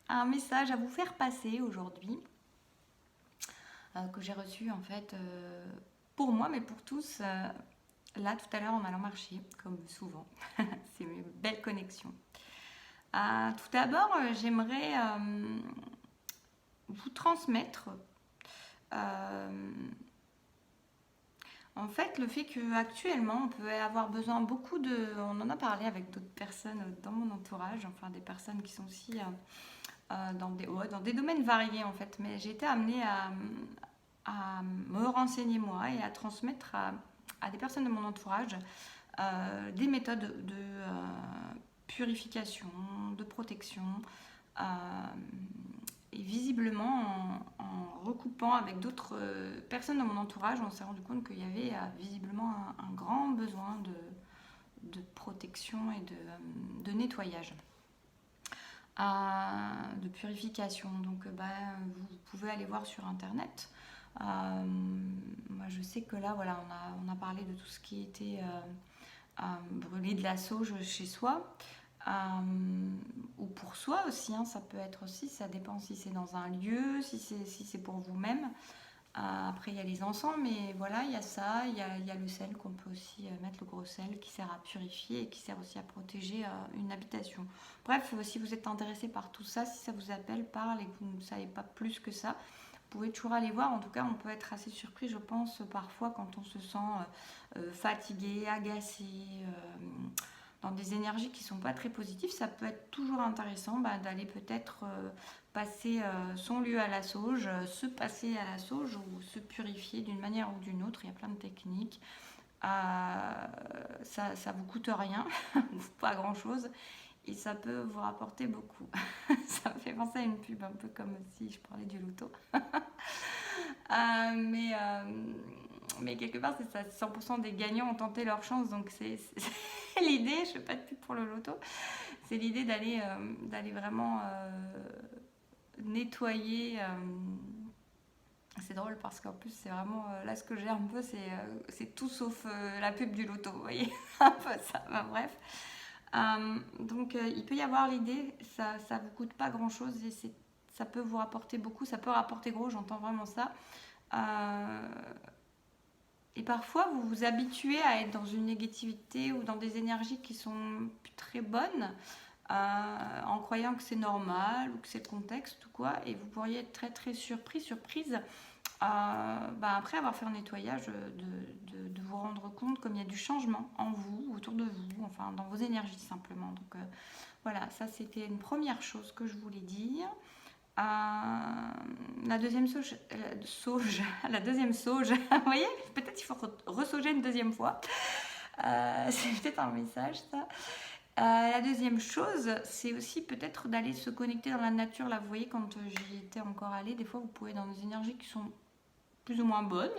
un message à vous faire passer aujourd'hui que j'ai reçu en fait pour moi mais pour tous là tout à l'heure en allant marcher comme souvent. C'est une belle connexion. Tout d'abord j'aimerais vous transmettre euh, en fait le fait qu'actuellement on peut avoir besoin beaucoup de... On en a parlé avec d'autres personnes dans mon entourage, enfin des personnes qui sont aussi dans des domaines variés en fait, mais j'ai été amenée à me renseigner moi et à transmettre à des personnes de mon entourage des méthodes de purification, de protection. euh, et visiblement, en recoupant avec d'autres personnes de mon entourage, on s'est rendu compte qu'il y avait visiblement un grand besoin de protection et de nettoyage, de purification. Donc, vous pouvez aller voir sur internet. Moi, je sais que là, voilà, on a parlé de tout ce qui était brûler de la sauge chez soi. Ou pour soi aussi, hein, ça peut être aussi, ça dépend si c'est dans un lieu, si c'est pour vous-même. Après, il y a les encens, mais voilà, il y a ça, il y a le sel qu'on peut aussi mettre, le gros sel qui sert à purifier et qui sert aussi à protéger une habitation. Bref, si vous êtes intéressé par tout ça, si ça vous appelle, parle et que vous ne savez pas plus que ça, vous pouvez toujours aller voir. En tout cas, on peut être assez surpris, je pense, parfois quand on se sent fatigué, agacé, dans des énergies qui ne sont pas très positives. Ça peut être toujours intéressant d'aller peut-être passer son lieu à la sauge, se passer à la sauge ou se purifier d'une manière ou d'une autre. Il y a plein de techniques. Ça vous coûte rien, pas grand chose, et ça peut vous rapporter beaucoup. Ça me fait penser à une pub, un peu comme si je parlais du loto. Mais quelque part, c'est ça, 100% des gagnants ont tenté leur chance, donc c'est l'idée, je fais pas de pub pour le loto, c'est l'idée d'aller vraiment nettoyer. C'est drôle parce qu'en plus, c'est vraiment. Là, ce que j'ai un peu, c'est tout sauf la pub du loto, vous voyez. Un peu ça, bref. Donc, il peut y avoir l'idée, ça vous coûte pas grand chose et ça peut vous rapporter beaucoup, ça peut rapporter gros, j'entends vraiment ça. Euh, et parfois, vous vous habituez à être dans une négativité ou dans des énergies qui sont plus très bonnes, en croyant que c'est normal ou que c'est le contexte ou quoi, et vous pourriez être très très surprise après avoir fait un nettoyage, de vous rendre compte comme il y a du changement en vous, autour de vous, enfin dans vos énergies simplement. Donc voilà, ça c'était une première chose que je voulais dire. La deuxième la deuxième sauge, vous voyez, peut-être il faut ressauger une deuxième fois. C'est peut-être un message ça. La deuxième chose, c'est aussi peut-être d'aller se connecter dans la nature. Là, vous voyez, quand j'y étais encore allée, des fois vous pouvez être dans des énergies qui sont plus ou moins bonnes.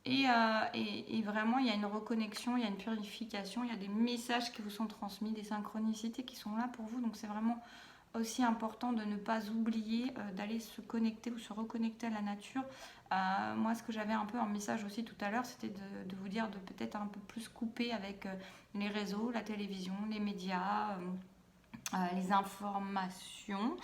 Et vraiment, il y a une reconnexion, il y a une purification, il y a des messages qui vous sont transmis, des synchronicités qui sont là pour vous. Donc c'est vraiment aussi important de ne pas oublier d'aller se connecter ou se reconnecter à la nature. Moi, ce que j'avais un peu en message aussi tout à l'heure, c'était de vous dire de peut-être un peu plus couper avec les réseaux, la télévision, les médias, les informations.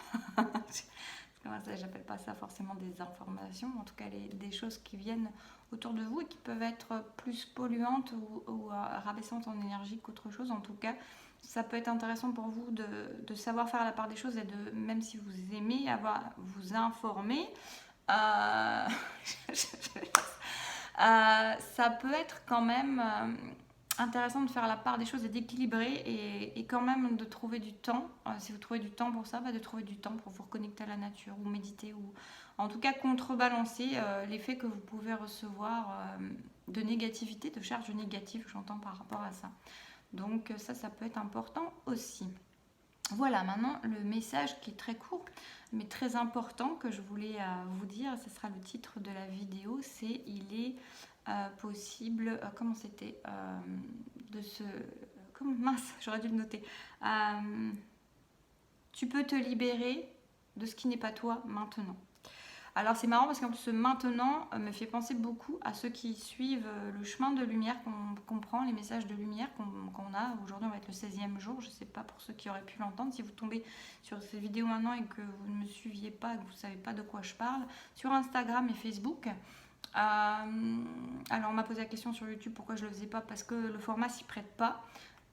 J'appelle pas ça forcément des informations, en tout cas des choses qui viennent autour de vous et qui peuvent être plus polluantes ou rabaissantes en énergie qu'autre chose. En tout cas, ça peut être intéressant pour vous de savoir faire la part des choses et de, même si vous aimez vous informer, euh, ça peut être quand même intéressant de faire la part des choses et d'équilibrer et quand même de trouver du temps. Si vous trouvez du temps pour ça, de trouver du temps pour vous reconnecter à la nature ou méditer ou en tout cas contrebalancer l'effet que vous pouvez recevoir de négativité, de charges négatives, j'entends par rapport à ça. Donc ça peut être important aussi. Voilà, maintenant le message qui est très court mais très important que je voulais vous dire, ce sera le titre de la vidéo, c'est il est possible, comment c'était, de se... Comment, mince, j'aurais dû le noter. Tu peux te libérer de ce qui n'est pas toi maintenant. Alors c'est marrant parce qu'en plus ce maintenant me fait penser beaucoup à ceux qui suivent le chemin de lumière qu'on prend, les messages de lumière qu'on a. Aujourd'hui on va être le 16e jour, je ne sais pas pour ceux qui auraient pu l'entendre, si vous tombez sur ces vidéos maintenant et que vous ne me suiviez pas, que vous ne savez pas de quoi je parle, sur Instagram et Facebook. Alors on m'a posé la question sur YouTube pourquoi je ne le faisais pas, parce que le format s'y prête pas.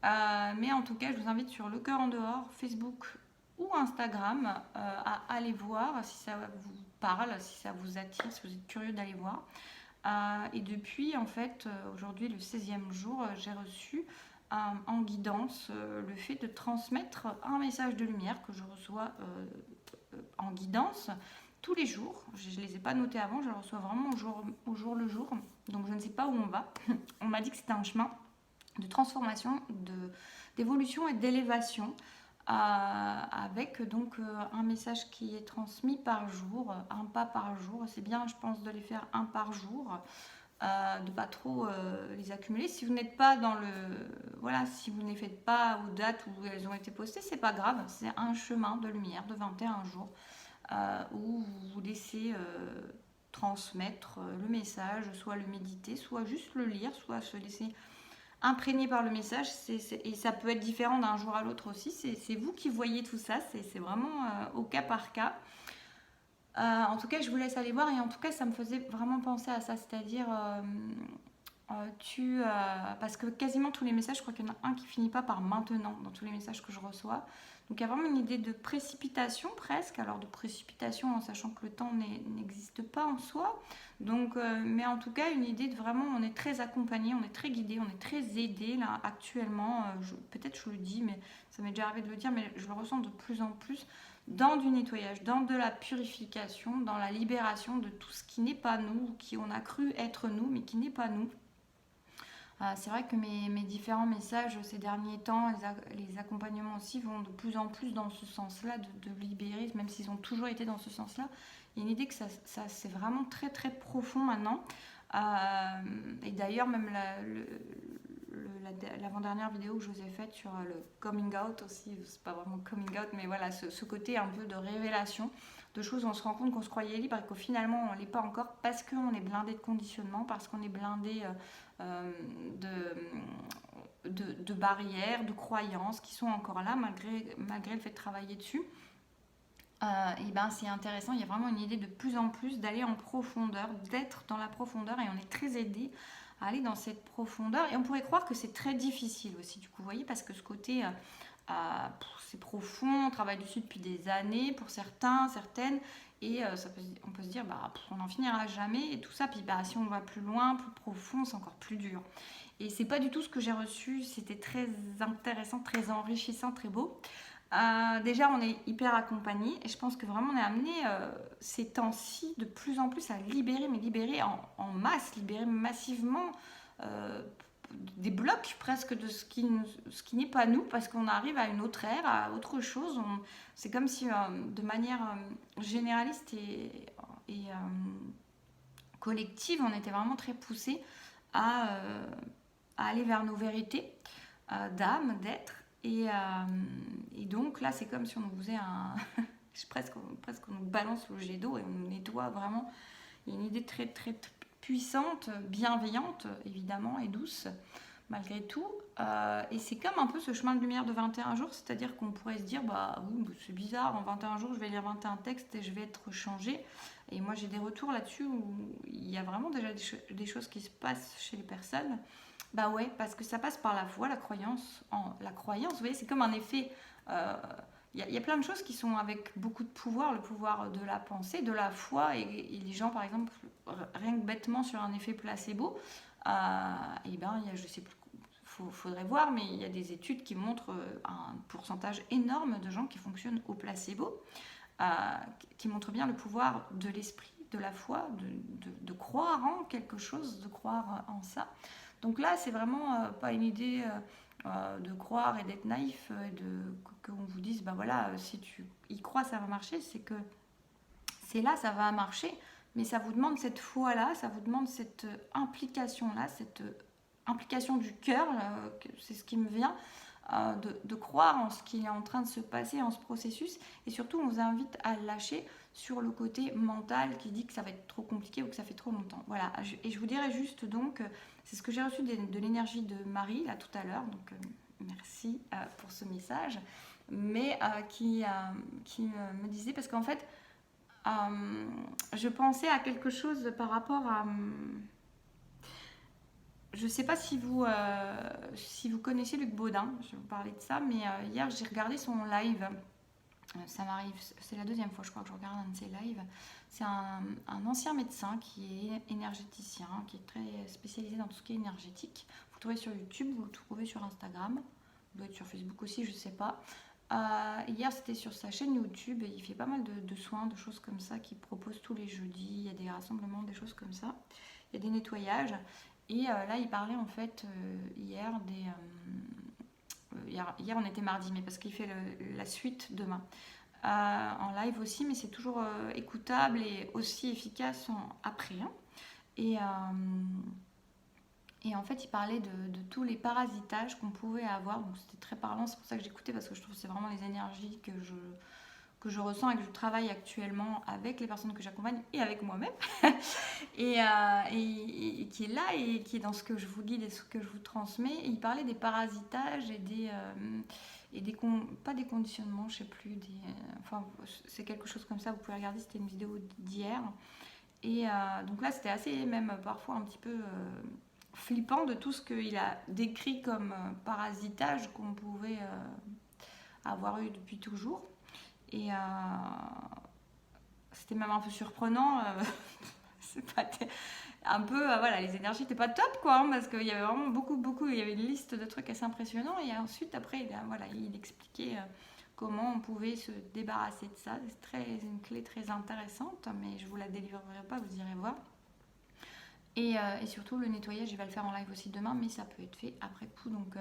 Mais en tout cas je vous invite sur Le Cœur en dehors, Facebook ou Instagram à aller voir si ça vous parle, si ça vous attire, si vous êtes curieux d'aller voir. Et depuis, en fait, aujourd'hui, le 16e jour, j'ai reçu en guidance le fait de transmettre un message de lumière que je reçois en guidance tous les jours. Je ne les ai pas notés avant, je le reçois vraiment au jour le jour. Donc je ne sais pas où on va. On m'a dit que c'était un chemin de transformation, d'évolution et d'élévation. Avec donc un message qui est transmis par jour, un pas par jour. C'est bien, je pense, de les faire un par jour, de pas trop les accumuler. Si vous n'êtes pas dans le... Voilà, si vous ne les faites pas aux dates où elles ont été postées, c'est pas grave. C'est un chemin de lumière de 21 jours où vous vous laissez transmettre le message, soit le méditer, soit juste le lire, soit se laisser imprégné par le message, et ça peut être différent d'un jour à l'autre aussi, c'est vous qui voyez tout ça, c'est vraiment au cas par cas. En tout cas, je vous laisse aller voir, et en tout cas, ça me faisait vraiment penser à ça, c'est-à-dire, parce que quasiment tous les messages, je crois qu'il y en a un qui finit pas par maintenant, dans tous les messages que je reçois. Donc il y a vraiment une idée de précipitation presque, alors de précipitation en sachant que le temps n'existe pas en soi. Donc, mais en tout cas, une idée de vraiment, on est très accompagné, on est très guidé, on est très aidé là actuellement. Peut-être je le dis, mais ça m'est déjà arrivé de le dire, mais je le ressens de plus en plus dans du nettoyage, dans de la purification, dans la libération de tout ce qui n'est pas nous, qui on a cru être nous, mais qui n'est pas nous. C'est vrai que mes différents messages ces derniers temps, les accompagnements aussi, vont de plus en plus dans ce sens-là, de libérer, même s'ils ont toujours été dans ce sens-là. Il y a une idée que ça c'est vraiment très très profond maintenant. Et d'ailleurs, même l'avant-dernière vidéo que je vous ai faite sur le coming out aussi, c'est pas vraiment coming out, mais voilà, ce côté un peu de révélation, de choses où on se rend compte qu'on se croyait libre et qu'au finalement on ne l'est pas encore, parce qu'on est blindé de conditionnement, parce qu'on est blindé de barrières, de croyances qui sont encore là malgré le fait de travailler dessus. Et ben c'est intéressant, il y a vraiment une idée de plus en plus d'aller en profondeur, d'être dans la profondeur, et on est très aidé à aller dans cette profondeur, et on pourrait croire que c'est très difficile aussi, du coup, vous voyez, parce que ce côté c'est profond, on travaille dessus depuis des années pour certains, certaines, et on peut se dire on n'en finira jamais et tout ça, puis si on va plus loin, plus profond, c'est encore plus dur. Et c'est pas du tout ce que j'ai reçu, c'était très intéressant, très enrichissant, très beau. Déjà on est hyper accompagné, et je pense que vraiment on est amené ces temps-ci de plus en plus à libérer, mais libérer en masse, libérer massivement des blocs presque de ce qui n'est pas nous, parce qu'on arrive à une autre ère, à autre chose. C'est comme si de manière généraliste et collective, on était vraiment très poussé à aller vers nos vérités d'âme, d'être. Et donc là, c'est comme si on nous faisait presque on nous balance le jet d'eau et on nous nettoie vraiment. Il y a une idée très, très, très puissante, bienveillante, évidemment, et douce, malgré tout. Et c'est comme un peu ce chemin de lumière de 21 jours, c'est-à-dire qu'on pourrait se dire, oui, c'est bizarre, en 21 jours, je vais lire 21 textes et je vais être changée. Et moi, j'ai des retours là-dessus où il y a vraiment déjà des choses qui se passent chez les personnes. Ouais, parce que ça passe par la foi, la croyance. La croyance, vous voyez, c'est comme un effet... Il y a plein de choses qui sont avec beaucoup de pouvoir, le pouvoir de la pensée, de la foi, et les gens, par exemple, rien que bêtement sur un effet placebo, il y a, je sais plus, faudrait voir, mais il y a des études qui montrent un pourcentage énorme de gens qui fonctionnent au placebo, qui montrent bien le pouvoir de l'esprit, de la foi, de croire en quelque chose, de croire en ça. Donc là, c'est vraiment pas une idée de croire et d'être naïf, qu'on vous dise, voilà, si tu y crois, ça va marcher. C'est que c'est là, ça va marcher, mais ça vous demande cette foi-là, ça vous demande cette implication-là, cette implication du cœur, c'est ce qui me vient, de croire en ce qui est en train de se passer, en ce processus, et surtout, on vous invite à lâcher sur le côté mental qui dit que ça va être trop compliqué ou que ça fait trop longtemps. Voilà, et je vous dirais juste donc, c'est ce que j'ai reçu de l'énergie de Marie là tout à l'heure, donc merci pour ce message, mais qui me disait, parce qu'en fait, je pensais à quelque chose par rapport à... je ne sais pas si vous connaissez Luc Baudin, je vais vous parler de ça, mais hier j'ai regardé son live. Ça m'arrive, c'est la deuxième fois je crois que je regarde un de ses lives. C'est un ancien médecin qui est énergéticien, qui est très spécialisé dans tout ce qui est énergétique. Vous le trouvez sur YouTube, vous le trouvez sur Instagram, il doit être sur Facebook aussi, je ne sais pas. Hier c'était sur sa chaîne YouTube et il fait pas mal de soins, de choses comme ça qu'il propose tous les jeudis. Il y a des rassemblements, des choses comme ça. Il y a des nettoyages. Et là il parlait en fait hier des... Hier on était mardi, mais parce qu'il fait la suite demain. En live aussi, mais c'est toujours écoutable et aussi efficace après. Hein. Et en fait, il parlait de tous les parasitages qu'on pouvait avoir. Donc c'était très parlant, c'est pour ça que j'écoutais, parce que je trouve que c'est vraiment les énergies que je ressens et que je travaille actuellement avec les personnes que j'accompagne et avec moi-même. et qui est là et qui est dans ce que je vous guide et ce que je vous transmets. Et il parlait des parasitages pas des conditionnements, je sais plus, enfin c'est quelque chose comme ça, vous pouvez regarder, c'était une vidéo d'hier. Et donc là c'était assez même parfois un petit peu flippant de tout ce qu'il a décrit comme parasitage qu'on pouvait avoir eu depuis toujours. Et c'était même un peu surprenant. C'est pas un peu, voilà, les énergies n'étaient pas top, quoi, hein, parce qu'il y avait vraiment beaucoup, il y avait une liste de trucs assez impressionnants. Et ensuite, après, il expliquait comment on pouvait se débarrasser de ça. C'est une clé très intéressante, mais je ne vous la délivrerai pas, vous irez voir. Et surtout le nettoyage, il va le faire en live aussi demain, mais ça peut être fait après coup. Donc,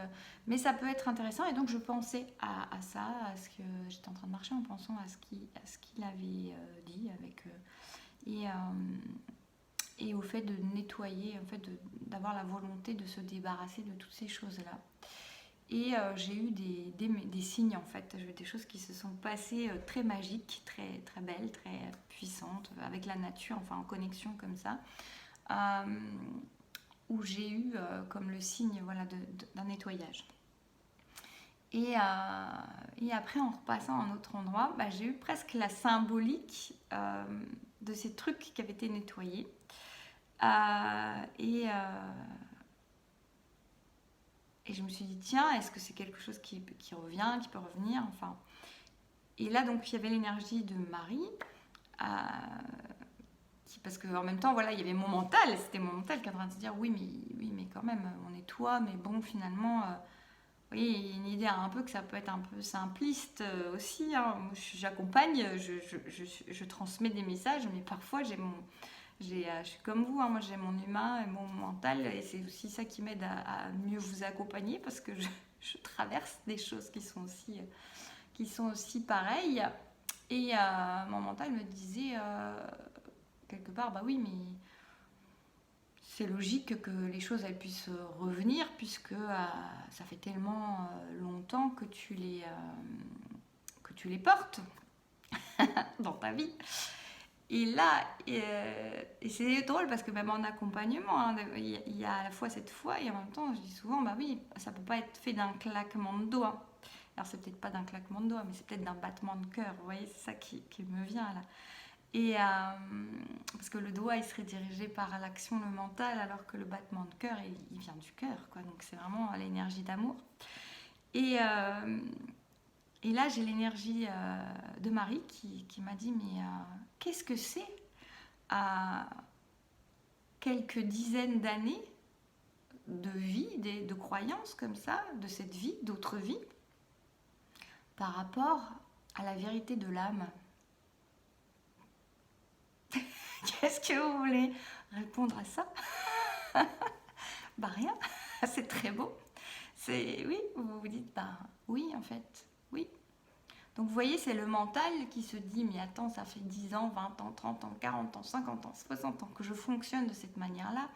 mais ça peut être intéressant. Et donc je pensais à ça, à ce que j'étais en train de marcher en pensant à ce qu'il avait dit avec et au fait de nettoyer, en fait d'avoir la volonté de se débarrasser de toutes ces choses-là. Et j'ai eu des signes en fait, des choses qui se sont passées très magiques, très, très belles, très puissantes, avec la nature, enfin en connexion comme ça. Où j'ai eu comme le signe voilà, d'un nettoyage. Et après, en repassant à un autre endroit, j'ai eu presque la symbolique de ces trucs qui avaient été nettoyés. Et je me suis dit, tiens, est-ce que c'est quelque chose qui revient, qui peut revenir, enfin. Et là, donc, il y avait l'énergie de Marie. Parce qu'en même temps, voilà, il y avait mon mental, c'était mon mental qui est en train de se dire oui, mais quand même, on est toi, mais bon, finalement, oui, une idée un peu que ça peut être un peu simpliste aussi. Hein. Moi, j'accompagne, je transmets des messages, mais parfois, je suis comme vous, hein, moi j'ai mon humain et mon mental, et c'est aussi ça qui m'aide à mieux vous accompagner, parce que je traverse des choses qui sont aussi pareilles. Et mon mental me disait... quelque part, oui, mais c'est logique que les choses elles puissent revenir, puisque ça fait tellement longtemps que tu les portes dans ta vie. Et là, et c'est drôle parce que même en accompagnement, hein, il y a à la fois cette foi et en même temps, je dis souvent, oui, ça peut pas être fait d'un claquement de doigts. Alors c'est peut-être pas d'un claquement de doigts, mais c'est peut-être d'un battement de cœur. Vous voyez, c'est ça qui me vient là. Et parce que le doigt il serait dirigé par l'action, le mental, alors que le battement de cœur il vient du cœur, quoi. Donc c'est vraiment l'énergie d'amour. Et là j'ai l'énergie de Marie qui m'a dit mais qu'est-ce que c'est à quelques dizaines d'années de vie, de croyances comme ça, de cette vie, d'autres vies, par rapport à la vérité de l'âme. Qu'est-ce que vous voulez répondre à ça? Rien, c'est très beau. Oui, vous vous dites, oui, en fait, oui. Donc vous voyez, c'est le mental qui se dit, mais attends, ça fait 10 ans, 20 ans, 30 ans, 40 ans, 50 ans, 60 ans que je fonctionne de cette manière-là.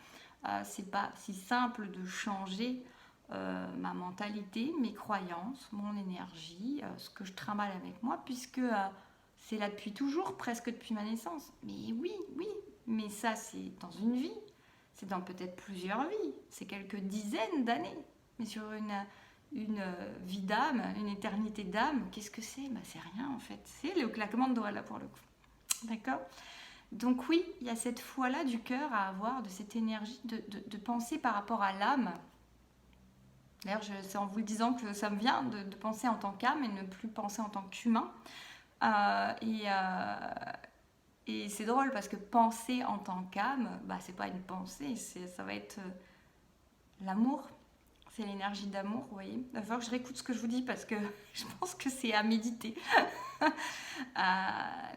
C'est pas si simple de changer ma mentalité, mes croyances, mon énergie, ce que je trimballe avec moi, puisque c'est là depuis toujours, presque depuis ma naissance. Mais oui, oui, mais ça c'est dans une vie, c'est dans peut-être plusieurs vies, c'est quelques dizaines d'années. Mais sur une vie d'âme, une éternité d'âme, qu'est-ce que c'est? Bah, c'est rien en fait, c'est le claquement de doigts là pour le coup. D'accord? Donc oui, il y a cette foi-là du cœur à avoir, de cette énergie de penser par rapport à l'âme. D'ailleurs, c'est en vous le disant que ça me vient de penser en tant qu'âme et ne plus penser en tant qu'humain. Euh, et, euh, et c'est drôle parce que penser en tant qu'âme, bah, c'est pas une pensée, ça va être l'amour. C'est l'énergie d'amour, vous voyez. Il va falloir que je réécoute ce que je vous dis parce que je pense que c'est à méditer.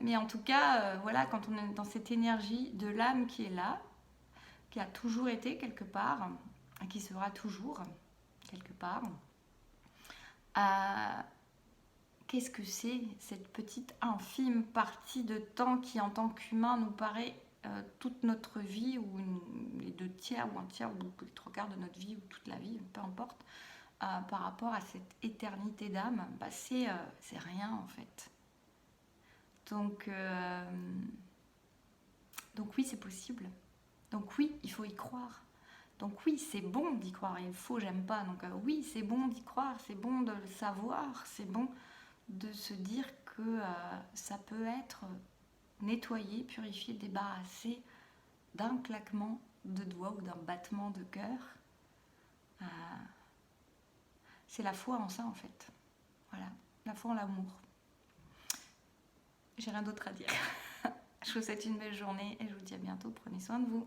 Mais en tout cas, voilà, quand on est dans cette énergie de l'âme qui est là, qui a toujours été quelque part, et qui sera toujours quelque part, qu'est-ce que c'est cette petite infime partie de temps qui, en tant qu'humain, nous paraît toute notre vie, ou les 2 tiers, ou 1 tiers, ou les 3 quarts de notre vie, ou toute la vie, peu importe, par rapport à cette éternité d'âme, bah, c'est rien en fait. Donc oui, c'est possible. Donc oui, il faut y croire. Donc oui, c'est bon d'y croire. Il faut, j'aime pas. Donc oui, c'est bon d'y croire, c'est bon de le savoir, c'est bon de se dire que ça peut être nettoyé, purifié, débarrassé d'un claquement de doigts ou d'un battement de cœur. C'est la foi en ça en fait. Voilà, la foi en l'amour. J'ai rien d'autre à dire. Je vous souhaite une belle journée et je vous dis à bientôt. Prenez soin de vous.